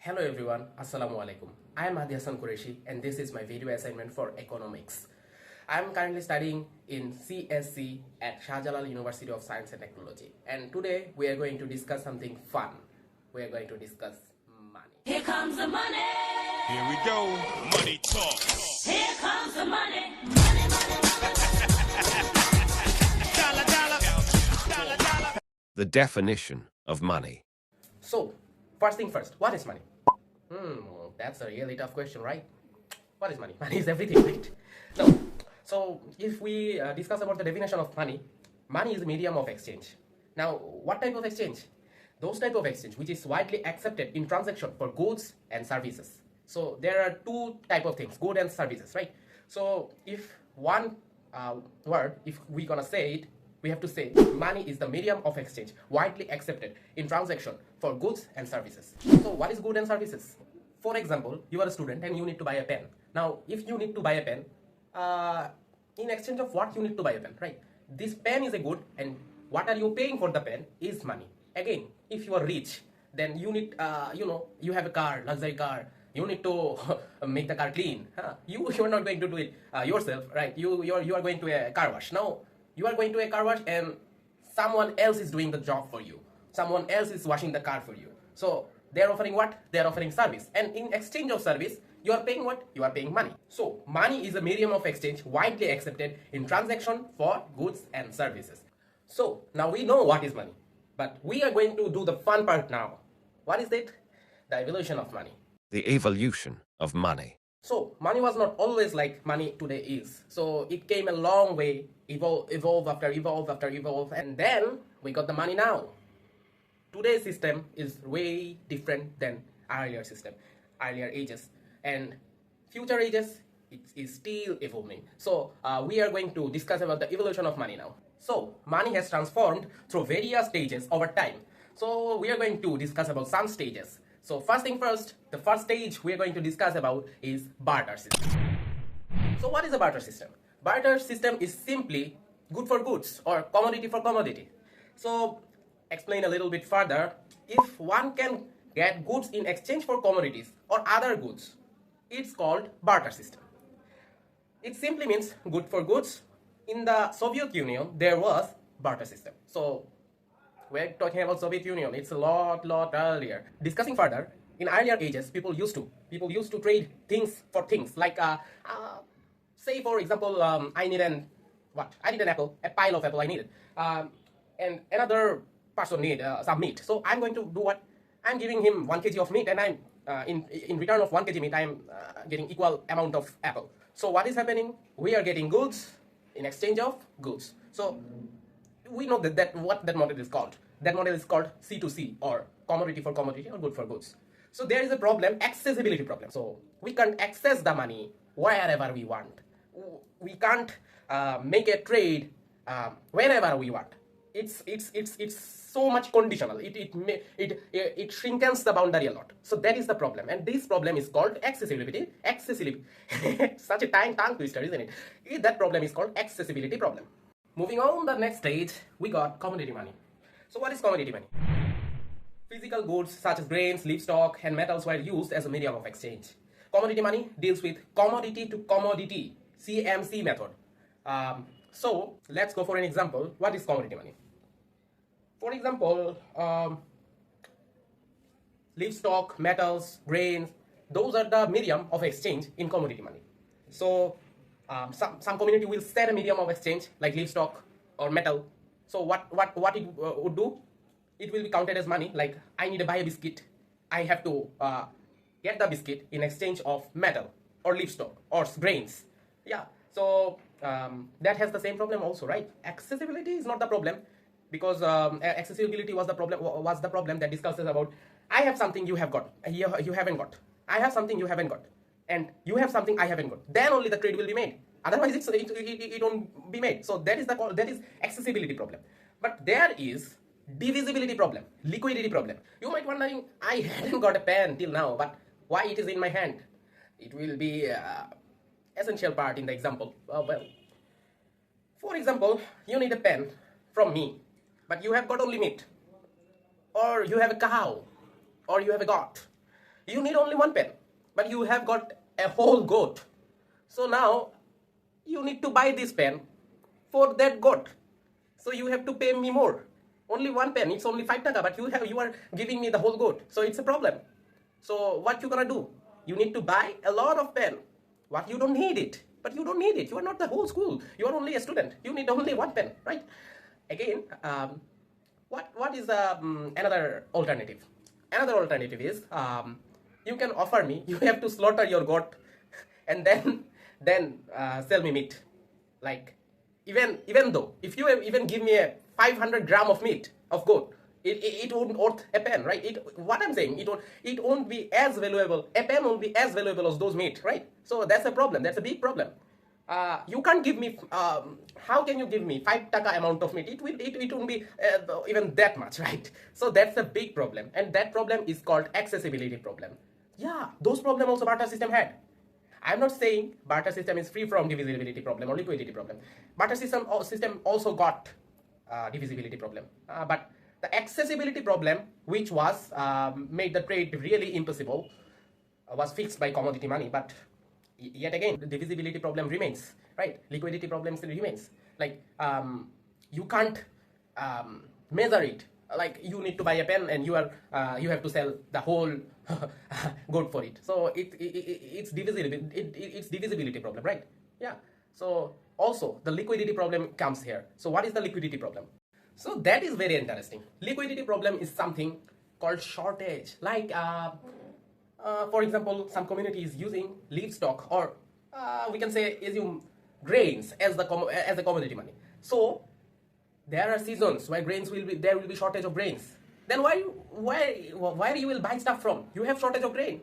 Hello everyone, Assalamu alaikum. I am Hadi Hassan Qureshi and this is my video assignment for economics. I am currently studying in CSC at Shahjalal University of Science and Technology, and today we are going to discuss something fun. We are going to discuss money. Here comes the money. Here we go. Money talk. Here comes the money. Money, money, money. Dollar, dollar. Dollar, dollar. The definition of money. So, first thing first, what is money? That's a really tough question, right? What is money? Money is everything, right? No. So, if we discuss about the definition of money, money is a medium of exchange. Now, what type of exchange? Those type of exchange which is widely accepted in transaction for goods and services. So, there are two type of things, goods and services, right? So, if one word, if we gonna say it, we have to say money is the medium of exchange widely accepted in transaction for goods and services. So what is goods and services? For example, you are a student and you need to buy a pen. Now, if you need to buy a pen, in exchange of what you need to buy a pen, right? This pen is a good, and what are you paying for the pen is money. Again, if you are rich, then you need, you have a car, luxury car. You need to make the car clean. You are not going to do it yourself, right? You are going to a car wash. Now, you are going to a car wash and someone else is doing the job for you. Someone else is washing the car for you. So they are offering what? They are offering service. And in exchange of service, you are paying what? You are paying money. So money is a medium of exchange widely accepted in transaction for goods and services. So now we know what is money. But we are going to do the fun part now. What is it? The evolution of money. The evolution of money. So money was not always like money today is. So it came a long way, evolve after evolve, and then we got the money now. Today's system is way different than earlier system, earlier ages, and future ages it is still evolving. So we are going to discuss about the evolution of money now. So money has transformed through various stages over time. So we are going to discuss about some stages. So first thing first, the first stage we are going to discuss about is barter system. So what is a barter system? Barter system is simply good for goods or commodity for commodity. So explain a little bit further. If one can get goods in exchange for commodities or other goods, it's called barter system. It simply means good for goods. In the Soviet Union, there was barter system. So we're talking about Soviet Union. It's a lot earlier. Discussing further, in earlier ages, people used to trade things for things. Like, say for example, I need an apple, a pile of apple I needed, and another person need some meat. So I'm going to do what? I'm giving him 1 kg of meat, and I'm in return of 1 kg meat, I'm getting equal amount of apple. So what is happening? We are getting goods in exchange of goods. So we know that what that model is called. That model is called C2C, or commodity for commodity or good for goods. So there is a problem, accessibility problem. So we can't access the money wherever we want. We can't make a trade wherever we want. It's so much conditional. It shrinkens the boundary a lot. So that is the problem, and this problem is called accessibility. Such a tongue twister, isn't it? That problem is called accessibility problem. Moving on the next stage, we got commodity money. So what is commodity money? Physical goods such as grains, livestock, and metals were used as a medium of exchange. Commodity money deals with commodity to commodity, CMC method. So let's go for an example. What is commodity money? For example, livestock, metals, grains, those are the medium of exchange in commodity money. So some community will set a medium of exchange like livestock or metal. So what it would do? It will be counted as money. Like, I need to buy a biscuit, I have to get the biscuit in exchange of metal or livestock or grains. Yeah. So that has the same problem also, right? Accessibility is not the problem, because accessibility was the problem that discusses about I have something you have got, you haven't got. I have something you haven't got, and you have something I haven't got. Then only the trade will be made. Otherwise, it won't be made. So that is accessibility problem. But there is divisibility problem, liquidity problem. You might wondering, I hadn't got a pen till now, but why it is in my hand? It will be essential part in the example. Well, for example, you need a pen from me, but you have got only meat, or you have a cow, or you have a goat. You need only one pen, but you have got a whole goat. So now you need to buy this pen for that goat. So you have to pay me more. Only one pen, it's only 5 taka, but you are giving me the whole goat. So it's a problem. So what you gonna do? You need to buy a lot of pen. What, you don't need it? But you don't need it. You are not the whole school. You are only a student. You need only one pen, right? Again, what is another alternative? Another alternative is you can offer me. You have to slaughter your goat, and then sell me meat. Like even though if you even give me a 500 gram of meat of goat, it won't worth a pen, right? What I'm saying, it won't be as valuable. A pen won't be as valuable as those meat, right? So that's a problem. That's a big problem. You can't give me. How can you give me 5 taka amount of meat? It won't be even that much, right? So that's a big problem, and that problem is called accessibility problem. Yeah, those problem also barter system had. I'm not saying barter system is free from divisibility problem or liquidity problem. Barter system also got divisibility problem, but the accessibility problem, which was made the trade really impossible, was fixed by commodity money. But yet again, the divisibility problem remains, right? Liquidity problem still remains. Like you can't measure it. Like you need to buy a pen and you have to sell the whole good for it. So it's divisibility. It's divisibility problem, right? Yeah. So also the liquidity problem comes here. So what is the liquidity problem? So that is very interesting. Liquidity problem is something called shortage. Like for example, some community is using livestock, or we can say assume grains as the commodity money. So there are seasons where there will be shortage of grains. Then where you will buy stuff from? You have shortage of grain.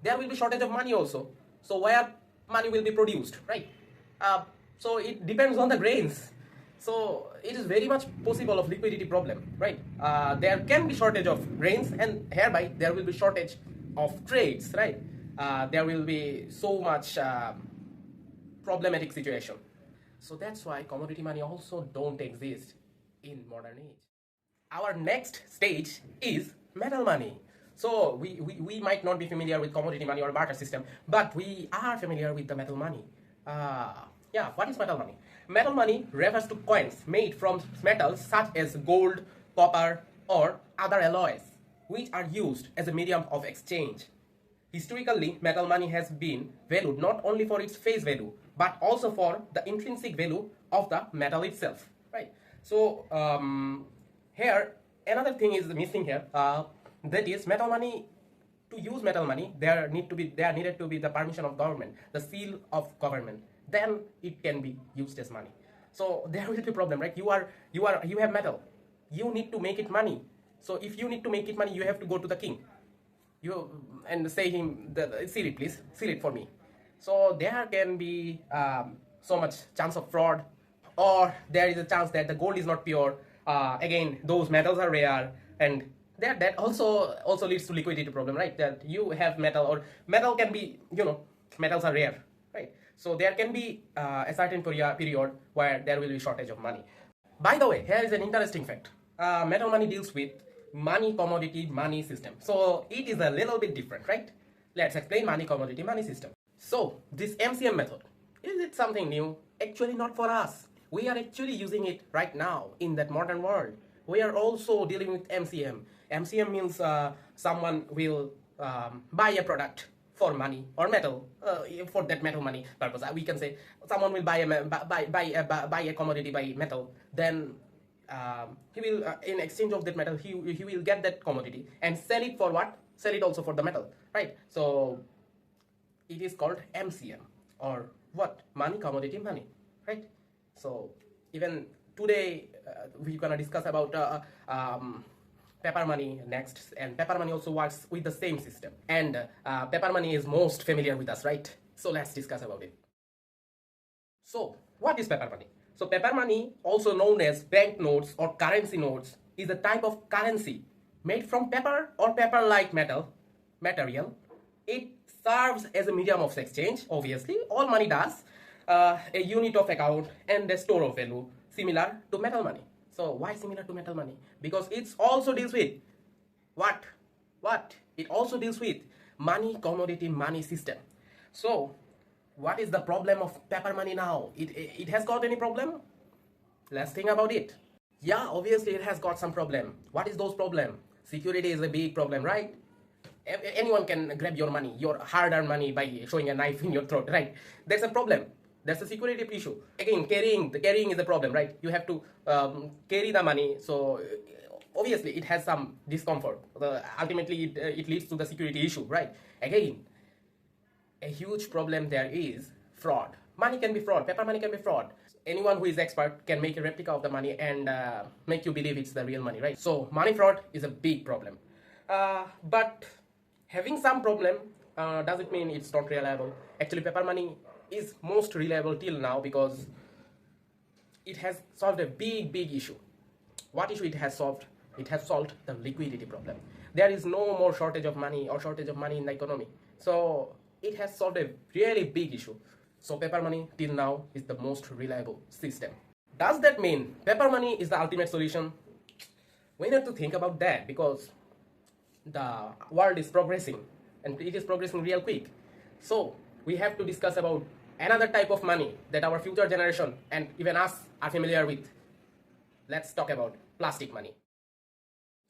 There will be shortage of money also. So where money will be produced, right? So it depends on the grains. So it is very much possible of liquidity problem, right? There can be shortage of grains, and hereby there will be shortage of trades, right? There will be so much problematic situation. So that's why commodity money also don't exist in modern age. Our next stage is metal money. So we might not be familiar with commodity money or barter system, but we are familiar with the metal money. Yeah, what is metal money? Metal money refers to coins made from metals such as gold, copper, or other alloys, which are used as a medium of exchange. Historically, metal money has been valued not only for its face value, but also for the intrinsic value of the metal itself, right? So here another thing is missing here, that is metal money. To use metal money, there needed to be the permission of government, the seal of government. Then it can be used as money. So there will be a problem, right? You have metal, you need to make it money. So if you need to make it money, you have to go to the king, and say him, seal it please, seal it for me. So there can be so much chance of fraud, or there is a chance that the gold is not pure. Again, those metals are rare, and that also leads to liquidity problem, right? That you have metal, or metal can be, metals are rare, right? So there can be a certain period where there will be shortage of money. By the way, here is an interesting fact. Metal money deals with money commodity money system. So it is a little bit different, right? Let's explain money commodity money system. So this MCM method, is it something new? Actually not for us. We are actually using it right now in that modern world. We are also dealing with MCM. MCM means someone will buy a product for money or metal, for that metal money purpose. We can say someone will buy a commodity by metal. Then he will, in exchange of that metal, he will get that commodity and sell it for what? Sell it also for the metal, right? So it is called MCM, or what? Money commodity money, right? So even today we're gonna discuss about paper money next, and paper money also works with the same system, and paper money is most familiar with us, right? So let's discuss about it. So what is paper money? So paper money, also known as banknotes or currency notes, is a type of currency made from paper or paper-like material. It serves as a medium of exchange. Obviously all money does, a unit of account and a store of value, similar to metal money. So why similar to metal money? Because it also deals with what? It also deals with money, commodity, money system. So, what is the problem of paper money now? It has got any problem? Let's think about it. Yeah, obviously it has got some problem. What is those problem? Security is a big problem, right? Anyone can grab your money, your hard-earned money, by showing a knife in your throat, right? That's a problem. That's a security issue. Again, carrying is a problem, right? You have to carry the money, so obviously it has some discomfort. Ultimately, it leads to the security issue, right? Again, a huge problem there is fraud. Money can be fraud. Paper money can be fraud. Anyone who is expert can make a replica of the money and make you believe it's the real money, right? So money fraud is a big problem. But having some problem doesn't mean it's not reliable. Actually, paper money is most reliable till now because it has solved a big issue. What issue it has solved? It has solved the liquidity problem. There is no more shortage of money or shortage of money in the economy. So it has solved a really big issue. So paper money till now is the most reliable system. Does that mean paper money is the ultimate solution? We need to think about that because the world is progressing and it is progressing real quick. So we have to discuss about another type of money that our future generation and even us are familiar with. Let's talk about plastic money.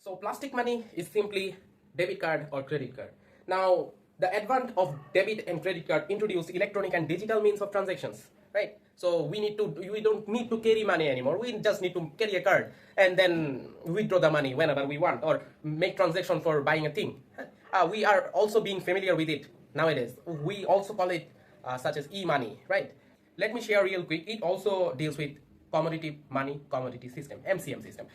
So plastic money is simply debit card or credit card. Now, the advent of debit and credit card introduced electronic and digital means of transactions, right? So we don't need to carry money anymore. We just need to carry a card and then withdraw the money whenever we want or make transaction for buying a thing. We are also being familiar with it nowadays. We also call it such as e-money, right? Let me share real quick. It also deals with commodity money, commodity system, MCM system.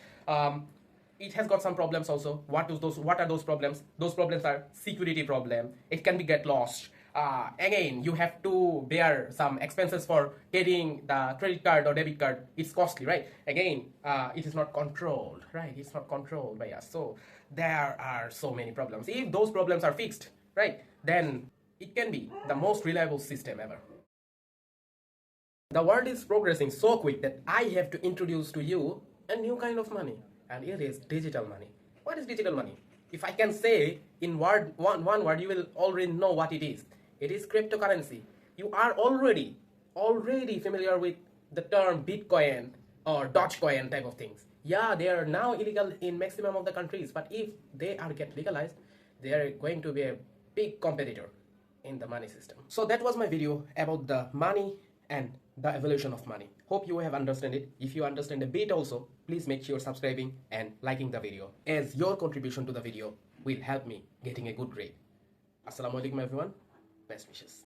It has got some problems also. What are those problems? Those problems are security problem. It can be get lost. Again, you have to bear some expenses for carrying the credit card or debit card. It's costly, right? Again, it is not controlled, right? It's not controlled by us. So there are so many problems. If those problems are fixed, right, then it can be the most reliable system ever. The world is progressing so quick that I have to introduce to you a new kind of money, and it is digital money. What is digital money? If I can say in one word, you will already know what it is. It is cryptocurrency. You are already familiar with the term Bitcoin or Dogecoin type of things. Yeah, they are now illegal in maximum of the countries, but if they are get legalized, they are going to be a big competitor in the money system. So that was my video about the money and the evolution of money. Hope you have understood it. If you understand a bit also, please make sure subscribing and liking the video, as your contribution to the video will help me getting a good grade. Assalamu alaikum everyone. Best wishes.